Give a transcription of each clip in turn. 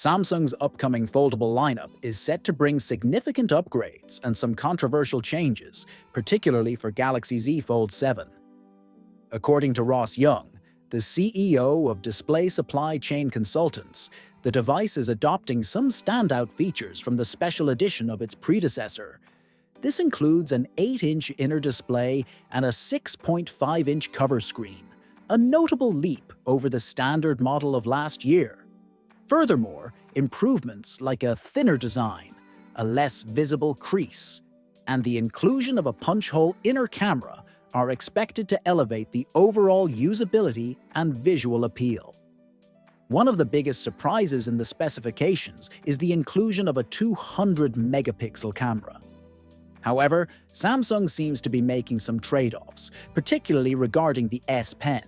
Samsung's upcoming foldable lineup is set to bring significant upgrades and some controversial changes, particularly for Galaxy Z Fold 7. According to Ross Young, the CEO of Display Supply Chain Consultants, the device is adopting some standout features from the special edition of its predecessor. This includes an 8-inch inner display and a 6.5-inch cover screen, a notable leap over the standard model of last year. Furthermore, improvements like a thinner design, a less visible crease, and the inclusion of a punch-hole inner camera are expected to elevate the overall usability and visual appeal. One of the biggest surprises in the specifications is the inclusion of a 200-megapixel camera. However, Samsung seems to be making some trade-offs, particularly regarding the S Pen.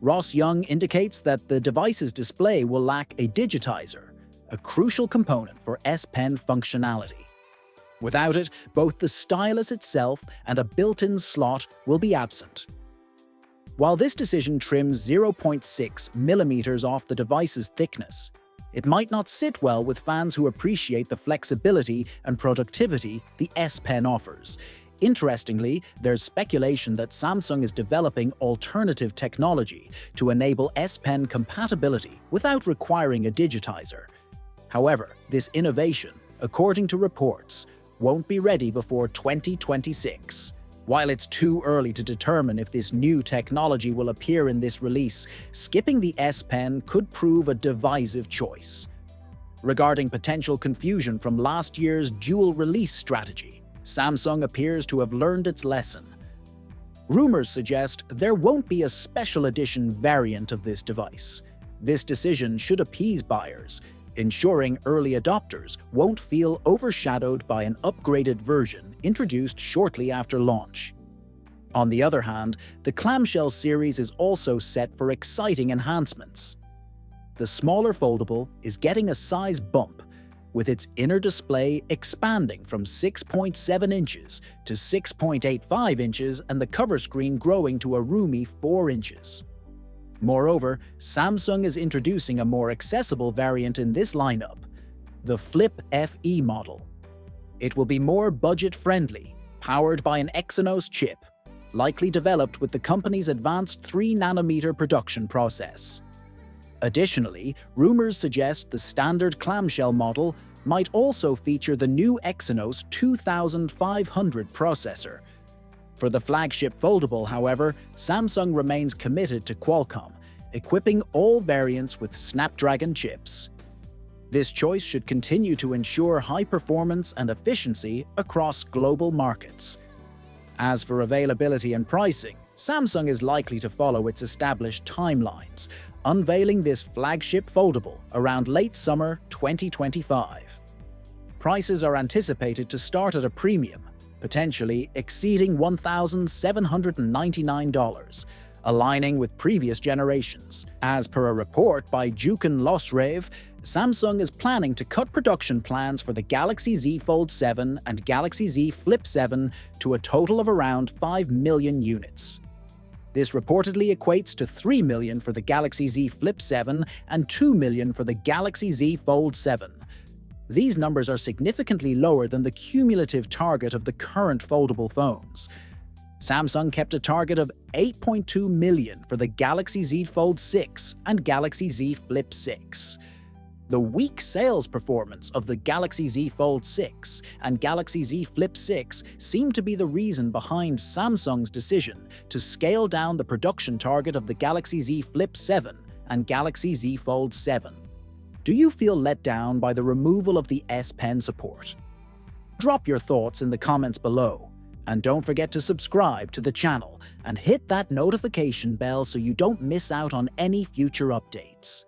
Ross Young indicates that the device's display will lack a digitizer, a crucial component for S Pen functionality. Without it, both the stylus itself and a built-in slot will be absent. While this decision trims 0.6 millimeters off the device's thickness, it might not sit well with fans who appreciate the flexibility and productivity the S Pen offers. Interestingly, there's speculation that Samsung is developing alternative technology to enable S Pen compatibility without requiring a digitizer. However, this innovation, according to reports, won't be ready before 2026. While it's too early to determine if this new technology will appear in this release, skipping the S Pen could prove a divisive choice. Regarding potential confusion from last year's dual release strategy, Samsung appears to have learned its lesson. Rumors suggest there won't be a special edition variant of this device. This decision should appease buyers, ensuring early adopters won't feel overshadowed by an upgraded version introduced shortly after launch. On the other hand, the clamshell series is also set for exciting enhancements. The smaller foldable is getting a size bump, with its inner display expanding from 6.7 inches to 6.85 inches and the cover screen growing to a roomy 4 inches. Moreover, Samsung is introducing a more accessible variant in this lineup, the Flip FE model. It will be more budget-friendly, powered by an Exynos chip, likely developed with the company's advanced 3-nanometer production process. Additionally, rumors suggest the standard clamshell model might also feature the new Exynos 2500 processor. For the flagship foldable, however, Samsung remains committed to Qualcomm, equipping all variants with Snapdragon chips. This choice should continue to ensure high performance and efficiency across global markets. As for availability and pricing, Samsung is likely to follow its established timelines, unveiling this flagship foldable around late summer 2025. Prices are anticipated to start at a premium, potentially exceeding $1,799, aligning with previous generations. As per a report by Ducanus Reef, Samsung is planning to cut production plans for the Galaxy Z Fold 7 and Galaxy Z Flip 7 to a total of around 5 million units. This reportedly equates to 3 million for the Galaxy Z Flip 7 and 2 million for the Galaxy Z Fold 7. These numbers are significantly lower than the cumulative target of the current foldable phones. Samsung kept a target of 8.2 million for the Galaxy Z Fold 6 and Galaxy Z Flip 6. The weak sales performance of the Galaxy Z Fold 6 and Galaxy Z Flip 6 seem to be the reason behind Samsung's decision to scale down the production target of the Galaxy Z Flip 7 and Galaxy Z Fold 7. Do you feel let down by the removal of the S Pen support? Drop your thoughts in the comments below, and don't forget to subscribe to the channel and hit that notification bell so you don't miss out on any future updates.